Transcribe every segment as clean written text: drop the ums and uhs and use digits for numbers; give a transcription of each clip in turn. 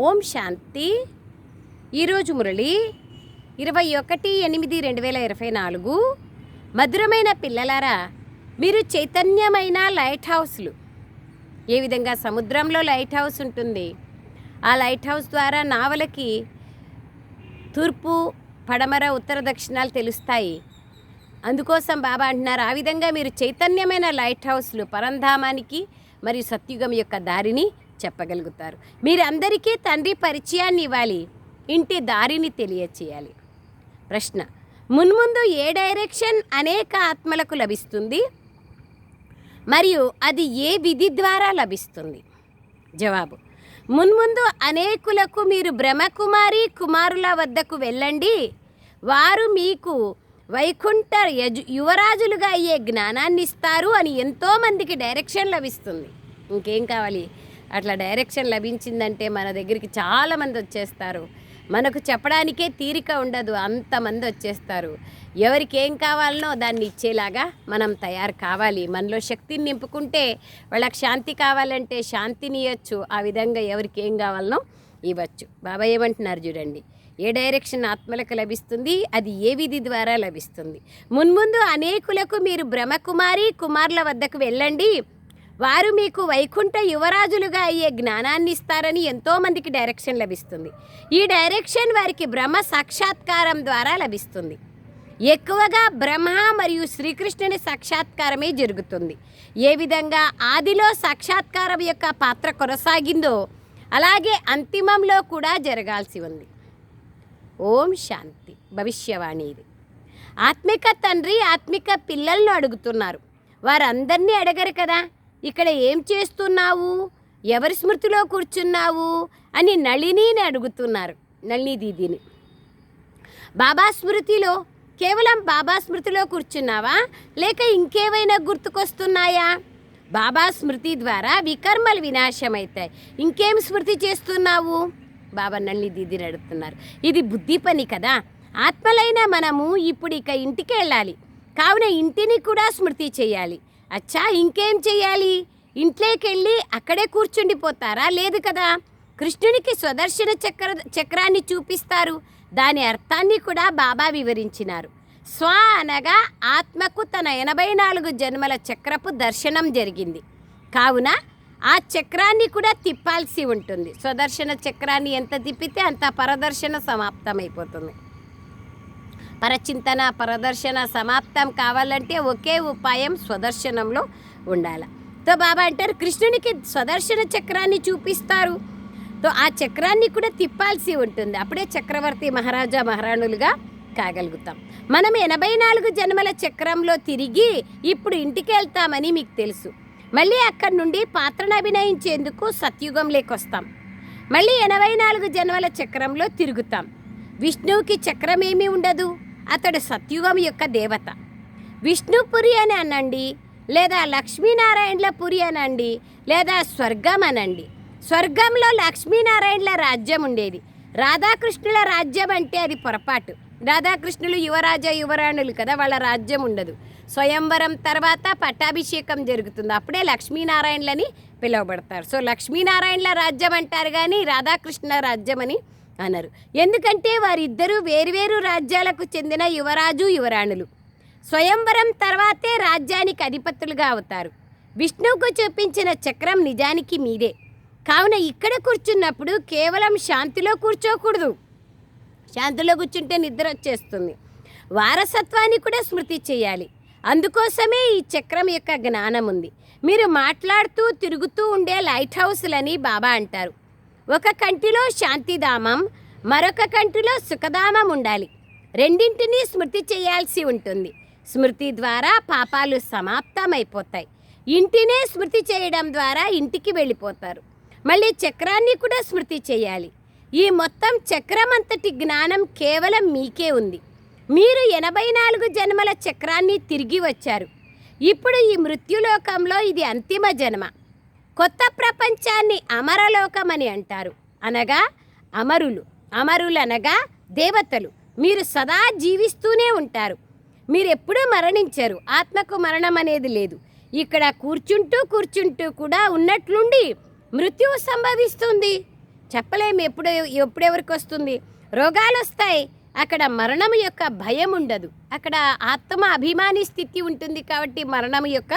ఓం శాంతి. ఈరోజు మురళి 21/8/2024. మధురమైన పిల్లలారా, మీరు చైతన్యమైన లైట్ హౌస్లు. ఏ విధంగా సముద్రంలో లైట్ హౌస్ ఉంటుంది, ఆ లైట్ హౌస్ ద్వారా నావలకి తూర్పు, పడమర, ఉత్తర దక్షిణాలు తెలుస్తాయి. అందుకోసం బాబా అంటున్నారు, ఆ విధంగా మీరు చైతన్యమైన లైట్ హౌస్లు పరంధామానికి మరియు సత్యుగం యొక్క దారిని చెప్పగలుగుతారు. మీరందరికీ తండ్రి పరిచయాన్ని ఇవ్వాలి, ఇంటి దారిని తెలియచేయాలి. ప్రశ్న: మున్ముందు ఏ డైరెక్షన్ అనేక ఆత్మలకు లభిస్తుంది మరియు అది ఏ విధి ద్వారా లభిస్తుంది? జవాబు: మున్ముందు అనేకులకు మీరు బ్రహ్మకుమారి కుమారుల వద్దకు వెళ్ళండి, వారు మీకు వైకుంఠ యువరాజులుగా అయ్యే జ్ఞానాన్ని ఇస్తారు అని ఎంతోమందికి డైరెక్షన్ లభిస్తుంది. ఇంకేం కావాలి? అట్లా డైరెక్షన్ లభించిందంటే మన దగ్గరికి చాలామంది వచ్చేస్తారు. మనకు చెప్పడానికే తీరిక ఉండదు, అంతమంది వచ్చేస్తారు. ఎవరికి ఏం కావాలనో దాన్ని ఇచ్చేలాగా మనం తయారు కావాలి. మనలో శక్తిని నింపుకుంటే వాళ్ళకి శాంతి కావాలంటే శాంతిని ఇవ్వచ్చు. ఆ విధంగా ఎవరికి ఏం కావాలనో ఇవ్వచ్చు. బాబా ఏమంటున్నారు చూడండి, ఏ డైరెక్షన్ ఆత్మలకు లభిస్తుంది, అది ఏ విధి ద్వారా లభిస్తుంది. మున్ముందు అనేకులకు మీరు బ్రహ్మకుమారి కుమారుల వద్దకు వెళ్ళండి, వారు మీకు వైకుంఠ యువరాజులుగా అయ్యే జ్ఞానాన్ని ఇస్తారని ఎంతోమందికి డైరెక్షన్ లభిస్తుంది. ఈ డైరెక్షన్ వారికి బ్రహ్మ సాక్షాత్కారం ద్వారా లభిస్తుంది. ఎక్కువగా బ్రహ్మ మరియు శ్రీకృష్ణుని సాక్షాత్కారమే జరుగుతుంది. ఏ విధంగా ఆదిలో సాక్షాత్కారం యొక్క పాత్ర కొనసాగిందో అలాగే అంతిమంలో కూడా జరగాల్సి ఉంది. ఓం శాంతి. భవిష్యవాణి ఇది. ఆత్మిక తండ్రి ఆత్మిక పిల్లలను అడుగుతున్నారు. వారందరినీ అడగరు కదా, ఇక్కడ ఏం చేస్తున్నావు, ఎవరి స్మృతిలో కూర్చున్నావు అని నళినిని అడుగుతున్నారు. నళిని దీదిని. బాబా స్మృతిలో, కేవలం బాబా స్మృతిలో కూర్చున్నావా లేక ఇంకేవైనా గుర్తుకొస్తున్నాయా? బాబా స్మృతి ద్వారా వికర్మలు వినాశమవుతాయి. ఇంకేం స్మృతి చేస్తున్నావు? బాబా నళిని దీదిని అడుగుతున్నారు. ఇది బుద్ధి పని కదా. ఆత్మలైన మనము ఇప్పుడు ఇక ఇంటికి వెళ్ళాలి, కావున ఇంటిని కూడా స్మృతి చేయాలి. అచ్చా, ఇంకేం చేయాలి? ఇంట్లోకి వెళ్ళి అక్కడే కూర్చుండిపోతారా? లేదు కదా. కృష్ణునికి స్వదర్శన చక్రాన్ని చూపిస్తారు. దాని అర్థాన్ని కూడా బాబా వివరించినారు. స్వ అనగా ఆత్మకు తన 84 జన్మల చక్రపు దర్శనం జరిగింది. కావున ఆ చక్రాన్ని కూడా తిప్పాల్సి ఉంటుంది. స్వదర్శన చక్రాన్ని ఎంత తిప్పితే అంత పరదర్శన సమాప్తమైపోతుంది. పరచింతన పరదర్శన సమాప్తం కావాలంటే ఒకే ఉపాయం స్వదర్శనంలో ఉండాలి. తో బాబా అంటారు, కృష్ణునికి స్వదర్శన చక్రాన్ని చూపిస్తారు. తో ఆ చక్రాన్ని కూడా తిప్పాల్సి ఉంటుంది. అప్పుడే చక్రవర్తి మహారాజా మహారాణులుగా కాగలుగుతాం. మనం 84 జన్మల చక్రంలో తిరిగి ఇప్పుడు ఇంటికి వెళ్తామని మీకు తెలుసు. మళ్ళీ అక్కడి నుండి పాత్రను అభినయించేందుకు సత్యుగంలోకి వస్తాం. మళ్ళీ 84 జన్మల చక్రంలో తిరుగుతాం. విష్ణువుకి చక్రం ఏమీ ఉండదు, అతడు సత్యుగం యొక్క దేవత. విష్ణుపురి అని అనండి, లేదా లక్ష్మీనారాయణల పురి అనండి, లేదా స్వర్గం అనండి. స్వర్గంలో లక్ష్మీనారాయణల రాజ్యం ఉండేది. రాధాకృష్ణుల రాజ్యం అంటే అది పొరపాటు. రాధాకృష్ణులు యువరాజ యువరాణులు కదా, వాళ్ళ రాజ్యం ఉండదు. స్వయంవరం తర్వాత పట్టాభిషేకం జరుగుతుంది, అప్పుడే లక్ష్మీనారాయణలని పిలువబడతారు. సో లక్ష్మీనారాయణల రాజ్యం అంటారు కానీ రాధాకృష్ణ రాజ్యం అని అన్నారు. ఎందుకంటే వారిద్దరూ వేరువేరు రాజ్యాలకు చెందిన యువరాజు యువరాణులు. స్వయంవరం తర్వాతే రాజ్యానికి అధిపతులుగా అవుతారు. విష్ణువుకు చూపించిన చక్రం నిజానికి మీదే. కావున ఇక్కడ కూర్చున్నప్పుడు కేవలం శాంతిలో కూర్చోకూడదు. శాంతిలో కూర్చుంటే నిద్ర వచ్చేస్తుంది. వారసత్వాన్ని కూడా స్మృతి చేయాలి. అందుకోసమే ఈ చక్రం యొక్క జ్ఞానం ఉంది. మీరు మాట్లాడుతూ తిరుగుతూ ఉండే లైట్ హౌస్లని బాబా అంటారు. ఒక కంటిలో శాంతిధామం, మరొక కంటిలో సుఖధామం ఉండాలి. రెండింటినీ స్మృతి చేయాల్సి ఉంటుంది. స్మృతి ద్వారా పాపాలు సమాప్తమైపోతాయి. ఇంటినే స్మృతి చేయడం ద్వారా ఇంటికి వెళ్ళిపోతారు. మళ్ళీ చక్రాన్ని కూడా స్మృతి చేయాలి. ఈ మొత్తం చక్రం అంతటి జ్ఞానం కేవలం మీకే ఉంది. మీరు 84 జన్మల చక్రాన్ని తిరిగి వచ్చారు. ఇప్పుడు ఈ మృత్యులోకంలో ఇది అంతిమ జన్మ. కొత్త ప్రపంచాన్ని అమరలోకం అని అంటారు. అనగా అమరులు. అమరులు అనగా దేవతలు. మీరు సదా జీవిస్తూనే ఉంటారు. మీరు ఎప్పుడూ మరణించరు. ఆత్మకు మరణం అనేది లేదు. ఇక్కడ కూర్చుంటూ కూడా ఉన్నట్లుండి మృత్యువు సంభవిస్తుంది. చెప్పలేము ఎప్పుడెవరికి వస్తుంది. రోగాలు వస్తాయి, అక్కడ మరణం యొక్క భయం ఉండదు. అక్కడ ఆత్మ అభిమాని స్థితి ఉంటుంది కాబట్టి మరణం యొక్క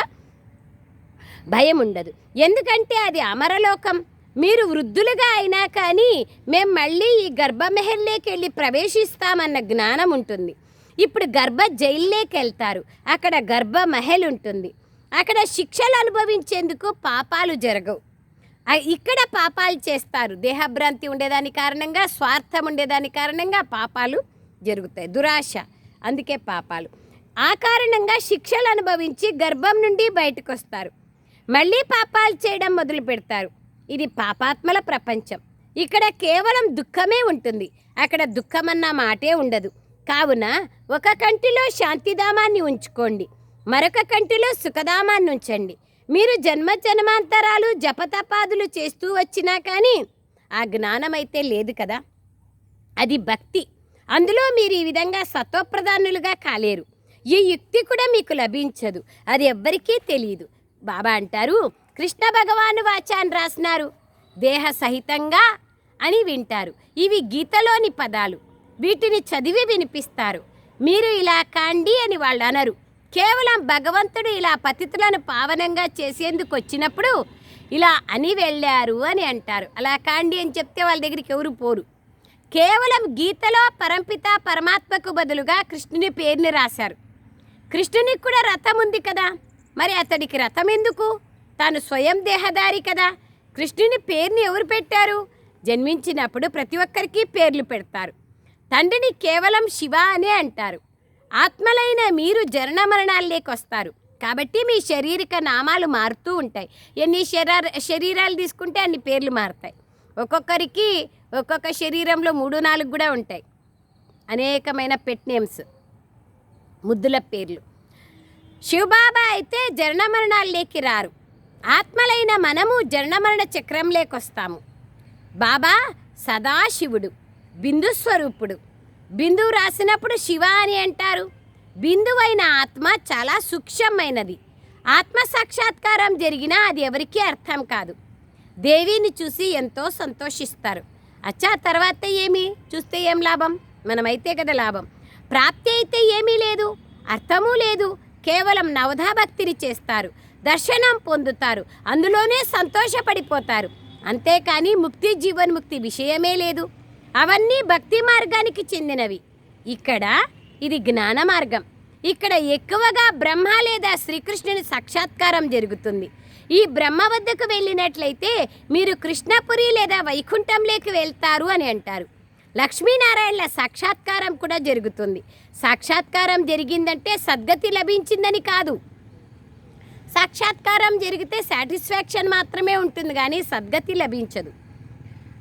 భయం ఉండదు. ఎందుకంటే అది అమరలోకం. మీరు వృద్ధులుగా అయినా కానీ మేము మళ్ళీ ఈ గర్భమెహల్లోకి వెళ్ళి ప్రవేశిస్తామన్న జ్ఞానం ఉంటుంది. ఇప్పుడు గర్భ జైల్లోకి వెళ్తారు, అక్కడ గర్భమహల్ ఉంటుంది. అక్కడ శిక్షలు అనుభవించేందుకు పాపాలు జరగవు. ఇక్కడ పాపాలు చేస్తారు. దేహభ్రాంతి ఉండేదాని కారణంగా, స్వార్థం ఉండేదాని కారణంగా పాపాలు జరుగుతాయి, దురాశ, అందుకే పాపాలు. ఆ కారణంగా శిక్షలు అనుభవించి గర్భం నుండి బయటకు వస్తారు, మళ్ళీ పాపాలు చేయడం మొదలు పెడతారు. ఇది పాపాత్మల ప్రపంచం. ఇక్కడ కేవలం దుఃఖమే ఉంటుంది, అక్కడ దుఃఖమన్న మాటే ఉండదు. కావున ఒక కంటిలో శాంతిధామాన్ని ఉంచుకోండి, మరొక కంటిలో సుఖధామాన్ని ఉంచండి. మీరు జన్మాంతరాలు జపతపాదులు చేస్తూ వచ్చినా కానీ ఆ జ్ఞానం అయితే లేదు కదా, అది భక్తి. అందులో మీరు ఈ విధంగా సత్వప్రధానులుగా కాలేరు. ఈ యుక్తి కూడా మీకు లభించదు, అది ఎవ్వరికీ తెలియదు. బాబా అంటారు, కృష్ణ భగవాను వాచ అని రాసినారు, దేహ సహితంగా అని వింటారు. ఇవి గీతలోని పదాలు, వీటిని చదివి వినిపిస్తారు. మీరు ఇలా కాండి అని వాళ్ళు అనరు. కేవలం భగవంతుడు ఇలా పతితులను పావనంగా చేసేందుకు వచ్చినప్పుడు ఇలా అని వెళ్ళారు అని అంటారు. అలా కాండి అని చెప్తే వాళ్ళ దగ్గరికి ఎవరు పోరు. కేవలం గీతలో పరంపిత పరమాత్మకు బదులుగా కృష్ణుని పేరుని రాశారు. కృష్ణునికి కూడా రథం ఉంది కదా, మరి అతడికి రథం ఎందుకు? తాను స్వయం దేహదారి కదా. కృష్ణుని పేరుని ఎవరు పెట్టారు? జన్మించినప్పుడు ప్రతి ఒక్కరికి పేర్లు పెడతారు. తండ్రిని కేవలం శివ అనే అంటారు. ఆత్మలైన మీరు జనన మరణాల్లోకి వస్తారు కాబట్టి మీ శారీరక నామాలు మారుతూ ఉంటాయి. ఎన్ని శరీరాలు తీసుకుంటే అన్ని పేర్లు మారుతాయి. ఒక్కొక్కరికి ఒక్కొక్క శరీరంలో 3-4 కూడా ఉంటాయి, అనేకమైన పెట్ నేమ్స్, ముద్దుల పేర్లు. శివబాబా అయితే జనన మరణాల్లోకి రారు. ఆత్మలైన మనము జనన మరణ చక్రంలోకి వస్తాము. బాబా సదాశివుడు, బిందు స్వరూపుడు. బిందువు రాసినప్పుడు శివ అని అంటారు. బిందువైన ఆత్మ చాలా సూక్ష్మమైనది. ఆత్మ సాక్షాత్కారం జరిగినా అది ఎవరికీ అర్థం కాదు. దేవిని చూసి ఎంతో సంతోషిస్తారు. అచ్చా తర్వాత ఏమి చూస్తే ఏం లాభం? మనమైతే కదా లాభం. ప్రాప్తి అయితే ఏమీ లేదు, అర్థమూ లేదు. కేవలం నవధా భక్తిని చేస్తారు, దర్శనం పొందుతారు, అందులోనే సంతోషపడిపోతారు. అంతేకాని ముక్తి జీవన్ముక్తి విషయమే లేదు. అవన్నీ భక్తి మార్గానికి చెందినవి. ఇక్కడ ఇది జ్ఞాన మార్గం. ఇక్కడ ఎక్కువగా బ్రహ్మ లేదా శ్రీకృష్ణుని సాక్షాత్కారం జరుగుతుంది. ఈ బ్రహ్మ వద్దకు వెళ్ళినట్లయితే మీరు కృష్ణపురి లేదా వైకుంఠంలోకి వెళ్తారు అని అంటారు. లక్ష్మీనారాయణల సాక్షాత్కారం కూడా జరుగుతుంది. సాక్షాత్కారం జరిగిందంటే సద్గతి లభించిందని కాదు. సాక్షాత్కారం జరిగితే సాటిస్ఫాక్షన్ మాత్రమే ఉంటుంది, కానీ సద్గతి లభించదు.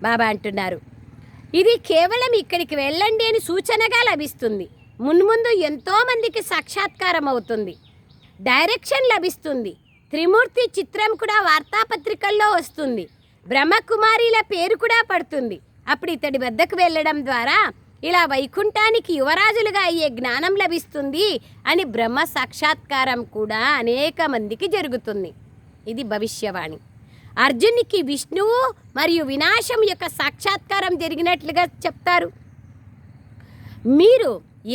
బాబా అంటున్నారు, ఇది కేవలం ఇక్కడికి వెళ్ళండి అని సూచనగా లభిస్తుంది. మున్ముందు ఎంతోమందికి సాక్షాత్కారం అవుతుంది, డైరెక్షన్ లభిస్తుంది. త్రిమూర్తి చిత్రం కూడా వార్తాపత్రికల్లో వస్తుంది. బ్రహ్మకుమారిల పేరు కూడా పడుతుంది. అప్పుడు ఇతడి వద్దకు వెళ్ళడం ద్వారా ఇలా వైకుంఠానికి యువరాజులుగా అయ్యే జ్ఞానం లభిస్తుంది అని బ్రహ్మ సాక్షాత్కారం కూడా అనేక మందికి జరుగుతుంది. ఇది భవిష్యవాణి. అర్జునికి విష్ణువు మరియు వినాశం యొక్క సాక్షాత్కారం జరిగినట్లుగా చెప్తారు. మీరు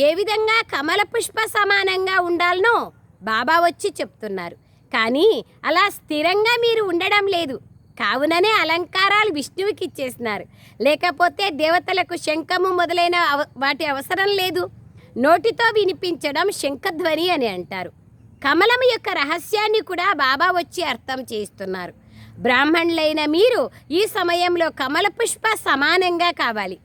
ఏ విధంగా కమల పుష్ప సమానంగా ఉండాలనో బాబా వచ్చి చెప్తున్నారు. కానీ అలా స్థిరంగా మీరు ఉండడం లేదు. కావుననే అలంకారాలు విష్ణువుకి ఇచ్చేసినారు. లేకపోతే దేవతలకు శంఖము మొదలైన వాటి అవసరం లేదు. నోటితో వినిపించడం శంఖధ్వని అని అంటారు. కమలం యొక్క రహస్యాన్ని కూడా బాబా వచ్చి అర్థం చేస్తున్నారు. బ్రాహ్మణులైన మీరు ఈ సమయంలో కమల పుష్ప సమానంగా కావాలి.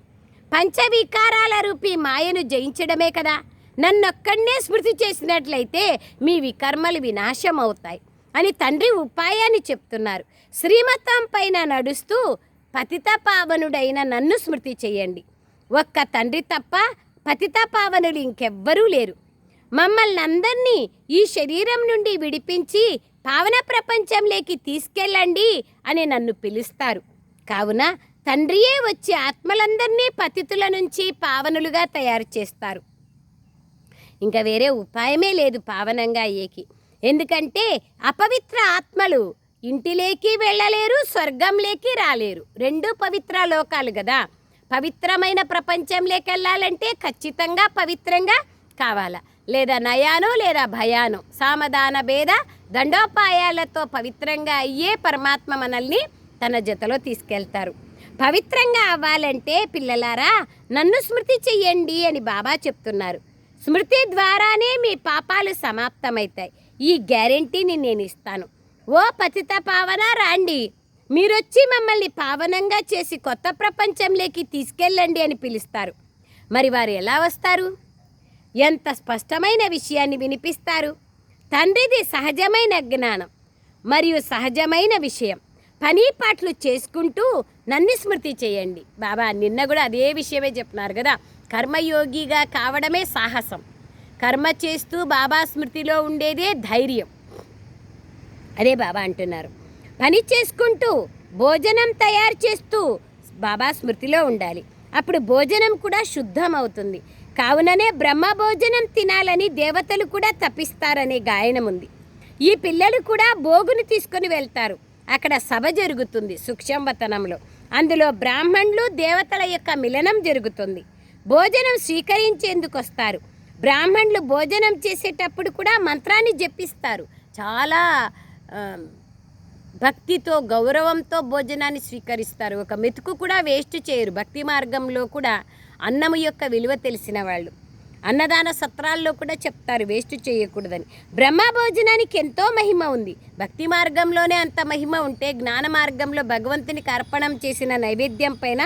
పంచవికారాల రూపీ మాయను జయించడమే కదా. నన్నొక్కడనే స్మృతి చేసినట్లయితే మీ వికర్మలు వినాశం అవుతాయి అని తండ్రి ఉపాయాన్ని చెప్తున్నారు. శ్రీమతం పైన నడుస్తూ పతిత పావనుడైన నన్ను స్మృతి చేయండి. ఒక్క తండ్రి తప్ప పతిత పావనులు ఇంకెవ్వరూ లేరు. మమ్మల్ని అందరినీ ఈ శరీరం నుండి విడిపించి పావన ప్రపంచంలోకి తీసుకెళ్ళండి అని నన్ను పిలుస్తారు. కావున తండ్రియే వచ్చి ఆత్మలందరినీ పతితుల నుంచి పావనులుగా తయారు చేస్తారు. ఇంకా వేరే ఉపాయమే లేదు పావనంగా అయ్యేకి. ఎందుకంటే అపవిత్ర ఆత్మలు ఇంటిలోకి వెళ్ళలేరు, స్వర్గంలోకి రాలేరు. రెండు పవిత్ర లోకాలు కదా. పవిత్రమైన ప్రపంచంలోకి వెళ్ళాలంటే ఖచ్చితంగా పవిత్రంగా కావాలా. లేదా నయాను లేదా భయాను, సామధాన భేద దండోపాయాలతో పవిత్రంగా అయ్యే పరమాత్మ మనల్ని తన జతలో తీసుకెళ్తారు. పవిత్రంగా అవ్వాలంటే పిల్లలారా నన్ను స్మృతి చెయ్యండి అని బాబా చెప్తున్నారు. స్మృతి ద్వారానే మీ పాపాలు సమాప్తమవుతాయి. ఈ గ్యారెంటీని నేను ఇస్తాను. ఓ పతిత పావన రాండి, మీరొచ్చి మమ్మల్ని పావనంగా చేసి కొత్త ప్రపంచంలోకి తీసుకెళ్ళండి అని పిలుస్తారు. మరి వారు ఎలా వస్తారు? ఎంత స్పష్టమైన విషయాన్ని వినిపిస్తారు. తండ్రిది సహజమైన జ్ఞానం మరియు సహజమైన విషయం. పని పాటలు చేసుకుంటూ నన్ను స్మృతి చేయండి. బాబా నిన్న కూడా అదే విషయమే చెప్తున్నారు కదా. కర్మయోగిగా కావడమే సాహసం. కర్మ చేస్తూ బాబా స్మృతిలో ఉండేదే ధైర్యం. అదే బాబా అంటున్నారు. పని చేసుకుంటూ భోజనం తయారు చేస్తూ బాబా స్మృతిలో ఉండాలి. అప్పుడు భోజనం కూడా శుద్ధం అవుతుంది. కావుననే బ్రహ్మ భోజనం తినాలని దేవతలు కూడా తపిస్తారనే గాయనం ఉంది. ఈ పిల్లలు కూడా భోగుని తీసుకొని వెళ్తారు. అక్కడ సభ జరుగుతుంది సూక్ష్మవతనంలో. అందులో బ్రాహ్మణులు దేవతల యొక్క మిలనం జరుగుతుంది. భోజనం స్వీకరించేందుకు వస్తారు. బ్రాహ్మణులు భోజనం చేసేటప్పుడు కూడా మంత్రాన్ని జపిస్తారు. చాలా భక్తితో గౌరవంతో భోజనాన్ని స్వీకరిస్తారు. ఒక మెతుకు కూడా వేస్ట్ చేయరు. భక్తి మార్గంలో కూడా అన్నము యొక్క విలువ తెలిసిన వాళ్ళు అన్నదాన సత్రాల్లో కూడా చెప్తారు వేస్ట్ చేయకూడదని. బ్రహ్మ భోజనానికి ఎంతో మహిమ ఉంది. భక్తి మార్గంలోనే అంత మహిమ ఉంటే జ్ఞాన మార్గంలో భగవంతునికి అర్పణం చేసిన నైవేద్యం పైన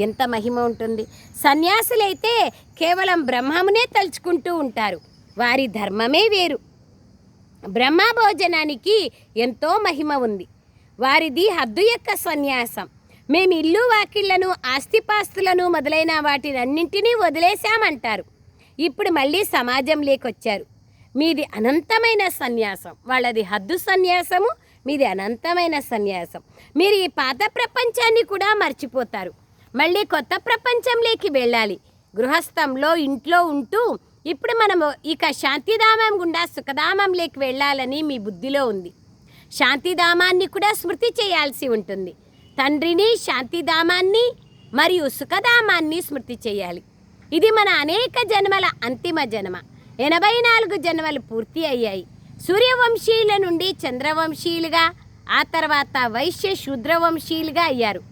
ఎంత మహిమ ఉంటుంది. సన్యాసులైతే కేవలం బ్రహ్మమునే తలుచుకుంటూ ఉంటారు. వారి ధర్మమే వేరు. బ్రహ్మ భోజనానికి ఎంతో మహిమ ఉంది. వారిది హద్దు యొక్క సన్యాసం. మేము ఇల్లు వాకిళ్లను ఆస్తిపాస్తులను మొదలైన వాటినన్నింటినీ వదిలేశామంటారు. ఇప్పుడు మళ్ళీ సమాజం లేకొచ్చారు. మీది అనంతమైన సన్యాసం. వాళ్ళది హద్దు సన్యాసము, మీది అనంతమైన సన్యాసం. మీరు ఈ పాత ప్రపంచాన్ని కూడా మర్చిపోతారు. మళ్ళీ కొత్త ప్రపంచంలోకి వెళ్ళాలి. గృహస్థంలో ఇంట్లో ఉంటూ ఇప్పుడు మనము ఇక శాంతిధామం గుండా సుఖధామంలోకి వెళ్ళాలని మీ బుద్ధిలో ఉంది. శాంతిధామాన్ని కూడా స్మృతి చేయాల్సి ఉంటుంది. తండ్రిని, శాంతిధామాన్ని మరియు సుఖధామాన్ని స్మృతి చేయాలి. ఇది మన అనేక జన్మల అంతిమ జన్మ. 84 జన్మలు పూర్తి అయ్యాయి. సూర్యవంశీయుల నుండి చంద్రవంశీయులుగా, ఆ తర్వాత వైశ్య శూద్రవంశీయులుగా అయ్యారు.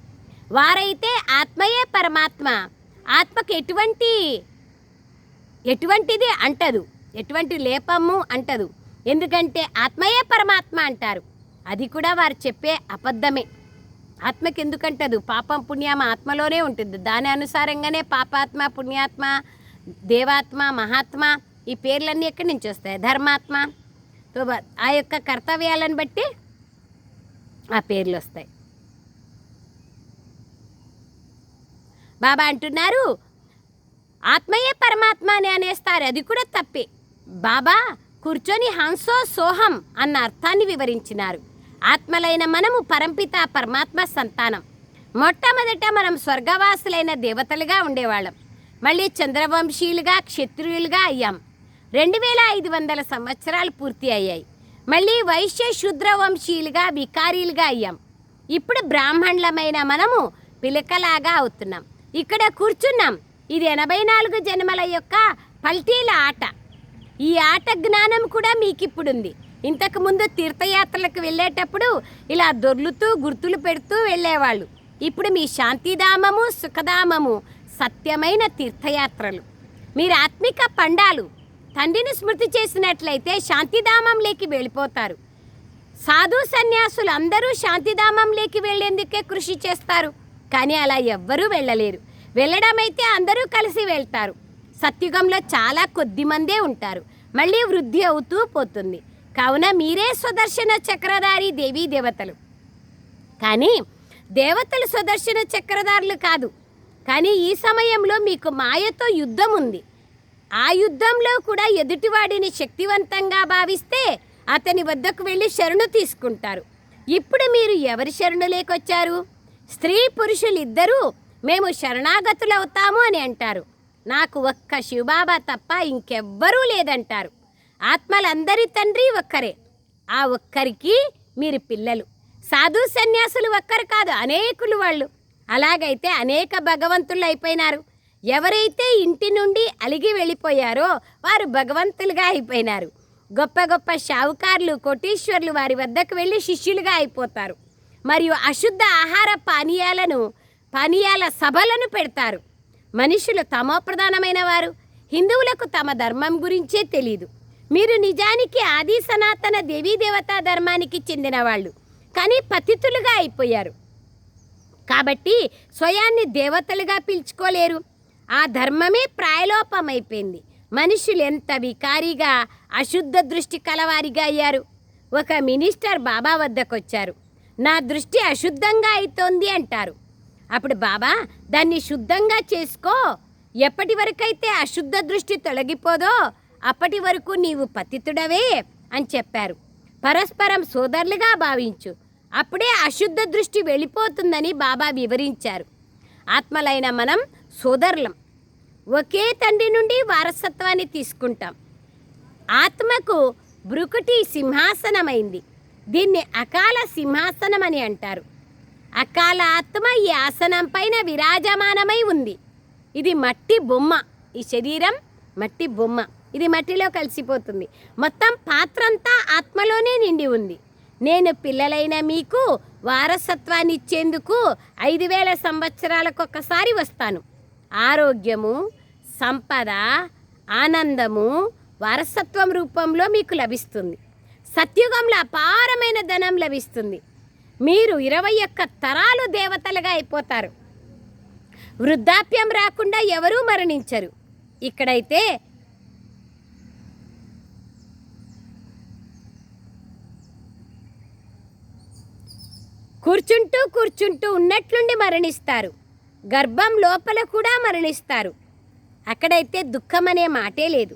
వారైతే ఆత్మయే పరమాత్మ. ఆత్మకు ఎటువంటిది అంటదు, ఎటువంటి లేపము అంటదు. ఎందుకంటే ఆత్మయే పరమాత్మ అంటారు. అది కూడా వారు చెప్పే అబద్ధమే. ఆత్మకి ఎందుకంటదు? పాపం పుణ్యం ఆత్మలోనే ఉంటుంది. దాని అనుసారంగానే పాపాత్మ, పుణ్యాత్మ, దేవాత్మ, మహాత్మ ఈ పేర్లన్నీ ఎక్కడి నుంచి వస్తాయి? ధర్మాత్మ. ఆ యొక్క కర్తవ్యాలను బట్టి ఆ పేర్లు వస్తాయి. బాబా అంటున్నారు ఆత్మయే పరమాత్మ అని అనేస్తారు. అది కూడా తప్పే. బాబా కూర్చొని హంసో సోహం అన్న అర్థాన్ని వివరించినారు. ఆత్మలైన మనము పరంపిత పరమాత్మ సంతానం. మొట్టమొదట మనం స్వర్గవాసులైన దేవతలుగా ఉండేవాళ్ళం. మళ్ళీ చంద్రవంశీయులుగా, క్షత్రియులుగా అయ్యాం. 2500 సంవత్సరాలు పూర్తి అయ్యాయి. మళ్ళీ వైశ్య శూద్రవంశీయులుగా, వికారీలుగా అయ్యాం. ఇప్పుడు బ్రాహ్మణులమైన మనము పిలకలాగా అవుతున్నాం. ఇక్కడ కూర్చున్నాం. ఇది 84 జన్మల యొక్క పల్టీల ఆట. ఈ ఆట జ్ఞానం కూడా మీకు ఇప్పుడుంది. ఇంతకుముందు తీర్థయాత్రలకు వెళ్ళేటప్పుడు ఇలా దొర్లుతూ గుర్తులు పెడుతూ వెళ్ళేవాళ్ళు. ఇప్పుడు మీ శాంతిధామము, సుఖధామము సత్యమైన తీర్థయాత్రలు. మీరు ఆత్మిక పండాలు. తండ్రిని స్మృతి చేసినట్లయితే శాంతిధామంలోకి వెళ్ళిపోతారు. సాధు సన్యాసులు అందరూ శాంతిధామంలోకి వెళ్ళేందుకే కృషి చేస్తారు. కానీ అలా ఎవ్వరూ వెళ్ళలేరు. వెళ్ళడం అయితే అందరూ కలిసి వెళ్తారు. సత్యుగంలో చాలా కొద్ది మందే ఉంటారు. మళ్ళీ వృద్ధి అవుతూ పోతుంది. కావున మీరే స్వదర్శన చక్రధారి దేవీ దేవతలు. కానీ దేవతలు స్వదర్శన చక్రధారులు కాదు. కానీ ఈ సమయంలో మీకు మాయతో యుద్ధం ఉంది. ఆ యుద్ధంలో కూడా ఎదుటివాడిని శక్తివంతంగా భావిస్తే అతని వద్దకు వెళ్ళి శరణు తీసుకుంటారు. ఇప్పుడు మీరు ఎవరి శరణు లేకొచ్చారు? స్త్రీ పురుషులు ఇద్దరూ మేము శరణాగతులవుతాము అని అంటారు. నాకు ఒక్క శివబాబా తప్ప ఇంకెవ్వరూ లేదంటారు. ఆత్మలందరి తండ్రి ఒక్కరే. ఆ ఒక్కరికి మీరు పిల్లలు. సాధు సన్యాసులు ఒక్కరు కాదు, అనేకులు వాళ్ళు. అలాగైతే అనేక భగవంతులు అయిపోయినారు. ఎవరైతే ఇంటి నుండి అలిగి వెళ్ళిపోయారో వారు భగవంతులుగా అయిపోయినారు. గొప్ప గొప్ప షావుకారులు, కోటీశ్వర్లు వారి వద్దకు వెళ్ళి శిష్యులుగా అయిపోతారు. మరియు అశుద్ధ ఆహార పానీయాల సభలను పెడతారు. మనుషులు తమోప్రధానమైన వారు. హిందువులకు తమ ధర్మం గురించే తెలీదు. మీరు నిజానికి ఆది సనాతన దేవతా ధర్మానికి చెందిన వాళ్ళు, కానీ పతితులుగా అయిపోయారు. కాబట్టి స్వయాన్ని దేవతలుగా పిలుచుకోలేరు. ఆ ధర్మమే ప్రాయలోపమైపోయింది. మనుషులు ఎంత వికారిగా, అశుద్ధ దృష్టి కలవారిగా అయ్యారు. ఒక మినిస్టర్ బాబా వద్దకు వచ్చారు. నా దృష్టి అశుద్ధంగా అవుతోంది అంటారు. అప్పుడు బాబా, దాన్ని శుద్ధంగా చేసుకో. ఎప్పటి వరకైతే అశుద్ధ దృష్టి తొలగిపోదో అప్పటి వరకు నీవు పతితుడవే అని చెప్పారు. పరస్పరం సోదరులుగా భావించు, అప్పుడే అశుద్ధ దృష్టి వెళ్ళిపోతుందని బాబా వివరించారు. ఆత్మలైన మనం సోదరులం. ఒకే తండ్రి నుండి వారసత్వాన్ని తీసుకుంటాం. ఆత్మకు భృకుటి సింహాసనమైంది. దీన్ని అకాల సింహాసనం అని అంటారు. అకాల ఆత్మ ఈ ఆసనం పైన విరాజమానమై ఉంది. ఇది మట్టి బొమ్మ. ఈ శరీరం మట్టి బొమ్మ. ఇది మట్టిలో కలిసిపోతుంది. మొత్తం పాత్రంతా ఆత్మలోనే నిండి ఉంది. నేను పిల్లలైన మీకు వారసత్వాన్ని ఇచ్చేందుకు 5000 సంవత్సరాలకు ఒక్కసారి వస్తాను. ఆరోగ్యము, సంపద, ఆనందము వారసత్వం రూపంలో మీకు లభిస్తుంది. సత్యుగంలో అపారమైన ధనం లభిస్తుంది. మీరు 21 తరాలు దేవతలుగా అయిపోతారు. వృద్ధాప్యం రాకుండా ఎవరూ మరణించరు. ఇక్కడైతే కూర్చుంటూ ఉన్నట్లుండి మరణిస్తారు. గర్భం లోపల కూడా మరణిస్తారు. అక్కడైతే దుఃఖం అనే మాటే లేదు.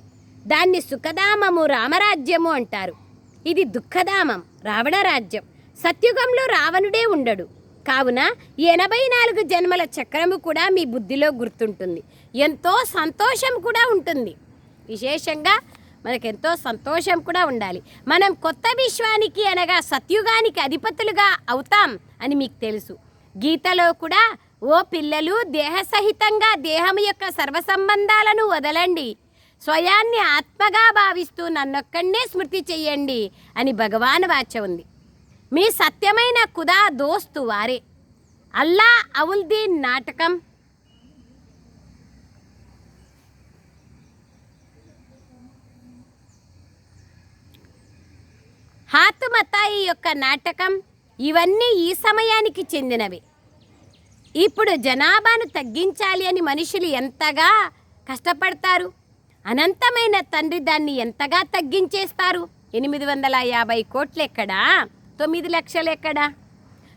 దాన్ని సుఖధామము, రామరాజ్యము అంటారు. ఇది దుఃఖధామం, రావణ రాజ్యం. సత్యుగంలో రావణుడే ఉండడు. కావున 84 జన్మల చక్రము కూడా మీ బుద్ధిలో గుర్తుంటుంది. ఎంతో సంతోషం కూడా ఉంటుంది. విశేషంగా మనకెంతో సంతోషం కూడా ఉండాలి. మనం కొత్త విశ్వానికి అనగా సత్యుగానికి అధిపతులుగా అవుతాం అని మీకు తెలుసు. గీతలో కూడా, ఓ పిల్లలు, దేహసహితంగా దేహం యొక్క సర్వసంబంధాలను వదలండి, స్వయాన్ని ఆత్మగా భావిస్తూ నన్నొక్కడే స్మృతి చెయ్యండి అని భగవాన్ వాచ ఉంది. మీ సత్యమైన ఖుదా దోస్తు వారే. అల్లా అవుల్దీన్ నాటకం హాతుమతాయి యొక్క నాటకం ఇవన్నీ ఈ సమయానికి చెందినవి. ఇప్పుడు జనాభాను తగ్గించాలి అని మనుషులు ఎంతగా కష్టపడతారు. అనంతమైన తండ్రి దాన్ని ఎంతగా తగ్గించేస్తారు. 850 కోట్లు ఎక్కడా, 9 లక్షలు ఎక్కడా?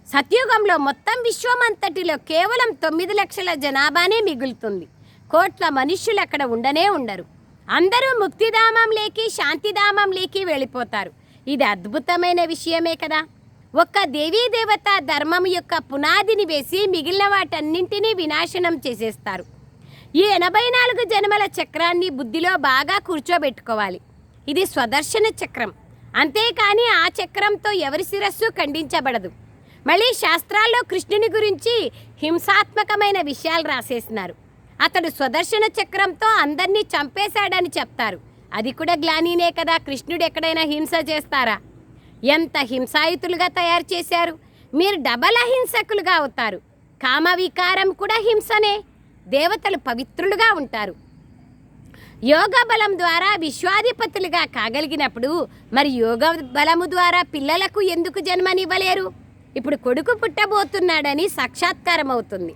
సత్యుగంలో మొత్తం విశ్వమంతటిలో కేవలం 9 లక్షల జనాభానే మిగులుతుంది. కోట్ల మనుష్యులు అక్కడ ఉండనే ఉండరు. అందరూ ముక్తిధామంలోకి, శాంతిధామంలోకి వెళ్ళిపోతారు. ఇది అద్భుతమైన విషయమే కదా. ఒక్క దేవీ దేవత ధర్మం యొక్క పునాదిని వేసి మిగిలిన వాటన్నింటినీ వినాశనం చేసేస్తారు. ఈ 84 జన్మల చక్రాన్ని బుద్ధిలో బాగా కూర్చోబెట్టుకోవాలి. ఇది స్వదర్శన చక్రం. అంతేకాని ఆ చక్రంతో ఎవరి శిరస్సు ఖండించబడదు. మళ్ళీ శాస్త్రాల్లో కృష్ణుని గురించి హింసాత్మకమైన విషయాలు రాసేసినారు. అతడు స్వదర్శన చక్రంతో అందరినీ చంపేశాడని చెప్తారు. అది కూడా గ్లానీనే కదా. కృష్ణుడు ఎక్కడైనా హింస చేస్తారా? ఎంత హింసాయుతులుగా తయారు చేశారు. మీరు డబల్ అహింసకులుగా అవుతారు. కామ వికారం కూడా హింసనే. దేవతలు పవిత్రులుగా ఉంటారు. యోగ బలం ద్వారా విశ్వాధిపతులుగా కాగలిగినప్పుడు మరి యోగ బలము ద్వారా పిల్లలకు ఎందుకు జన్మనివ్వలేరు? ఇప్పుడు కొడుకు పుట్టబోతున్నాడని సాక్షాత్కారం అవుతుంది.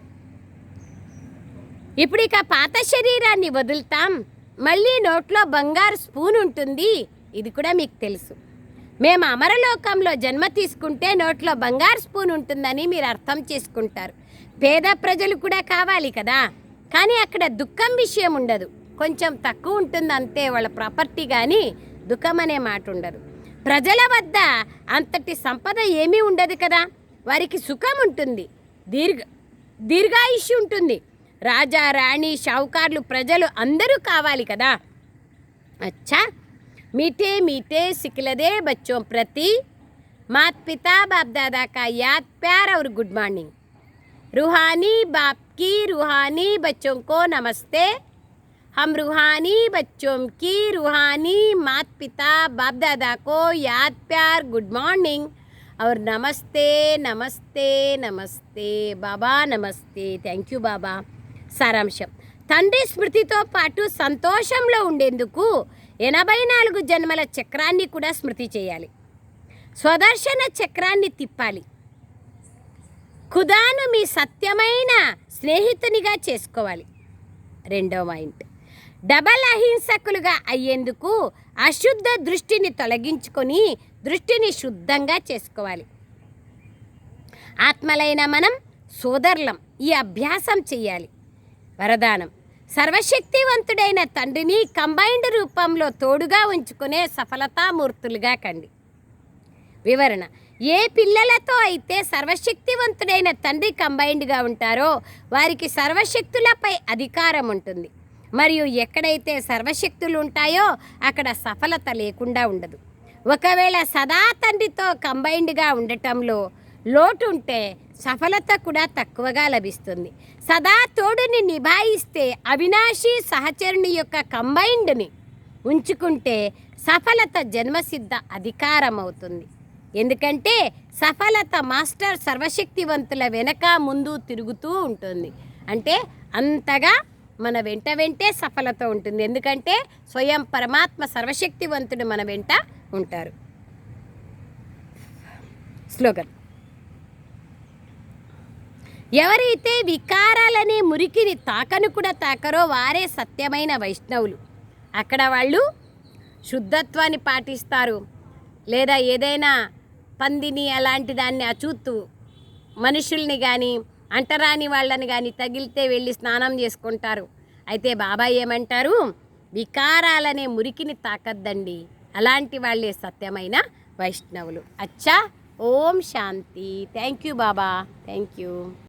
ఇప్పుడు ఇక పాత శరీరాన్ని వదులుతాం. మళ్ళీ నోట్లో బంగారు స్పూన్ ఉంటుంది. ఇది కూడా మీకు తెలుసు. మేము అమరలోకంలో జన్మ తీసుకుంటే నోట్లో బంగారు స్పూన్ ఉంటుందని మీరు అర్థం చేసుకుంటారు. పేద ప్రజలు కూడా కావాలి కదా. కానీ అక్కడ దుఃఖం విషయం ఉండదు. కొంచెం తక్కువ ఉంటుంది అంతే వాళ్ళ ప్రాపర్టీ, కానీ దుఃఖం అనే మాట ఉండదు. ప్రజల వద్ద అంతటి సంపద ఏమీ ఉండదు కదా. వారికి సుఖం ఉంటుంది, దీర్ఘాయుష్యు ఉంటుంది. రాజా, రాణి, షావుకార్లు, ప్రజలు అందరూ కావాలి కదా. అచ్చా, మీఠే మీఠే సిక్లదే బచ్చోం ప్రతి माता पिता बाप दादा का याद प्यार और गुड मॉर्निंग। रूहानी बाप की रूहानी बच्चों को नमस्ते। हम रूहानी बच्चों की रूहानी माता पिता बाप दादा को याद प्यार गुड मॉर्निंग और नमस्ते नमस्ते नमस्ते बाबा नमस्ते। థ్యాంక్ యూ బాబా. సారాంశం: తండ్రి స్మృతితో పాటు సంతోషంలో ఉండేందుకు 84 జన్మల చక్రాన్ని కూడా స్మృతి చేయాలి. స్వదర్శన చక్రాన్ని తిప్పాలి. ఖుదాను మీ సత్యమైన స్నేహితునిగా చేసుకోవాలి. రెండో పాయింట్: డబల్ అహింసకులుగా అయ్యేందుకు అశుద్ధ దృష్టిని తొలగించుకొని దృష్టిని శుద్ధంగా చేసుకోవాలి. ఆత్మలైన మనం సోదరులం. ఈ అభ్యాసం చేయాలి. వరదానం: సర్వశక్తివంతుడైన తండ్రిని కంబైన్డ్ రూపంలో తోడుగా ఉంచుకునే సఫలతామూర్తులుగా కండి. వివరణ: ఏ పిల్లలతో అయితే సర్వశక్తివంతుడైన తండ్రి కంబైన్డ్గా ఉంటారో వారికి సర్వశక్తులపై అధికారం ఉంటుంది. మరియు ఎక్కడైతే సర్వశక్తులు ఉంటాయో అక్కడ సఫలత లేకుండా ఉండదు. ఒకవేళ సదా తండ్రితో కంబైన్డ్గా ఉండటంలో లోటు ఉంటే సఫలత కూడా తక్కువగా లభిస్తుంది. సదా తోడుని నిభాయిస్తే అవినాశి సహచరుని యొక్క కంబైన్డ్ని ఉంచుకుంటే సఫలత జన్మసిద్ధ అధికారం అవుతుంది. ఎందుకంటే సఫలత మాస్టర్ సర్వశక్తివంతుల వెనక ముందు తిరుగుతూ ఉంటుంది. అంటే అంతగా మన వెంటే సఫలత ఉంటుంది. ఎందుకంటే స్వయం పరమాత్మ సర్వశక్తివంతుడు మన వెంట ఉంటారు. స్లోగన్: ఎవరైతే వికారాలనే మురికిని తాకను కూడా తాకరో వారే సత్యమైన వైష్ణవులు. అక్కడ వాళ్ళు శుద్ధత్వాన్ని పాటిస్తారు. లేదా ఏదైనా పందిని అలాంటి దాన్ని అచూతూ మనుషుల్ని కానీ అంటరాని వాళ్ళని కానీ తగిలితే వెళ్ళి స్నానం చేసుకుంటారు. అయితే బాబా ఏమంటారు? వికారాలనే మురికిని తాకద్దండి. అలాంటి వాళ్ళే సత్యమైన వైష్ణవులు. అచ్చా. ఓం శాంతి. థ్యాంక్ యూ బాబా. Thank you.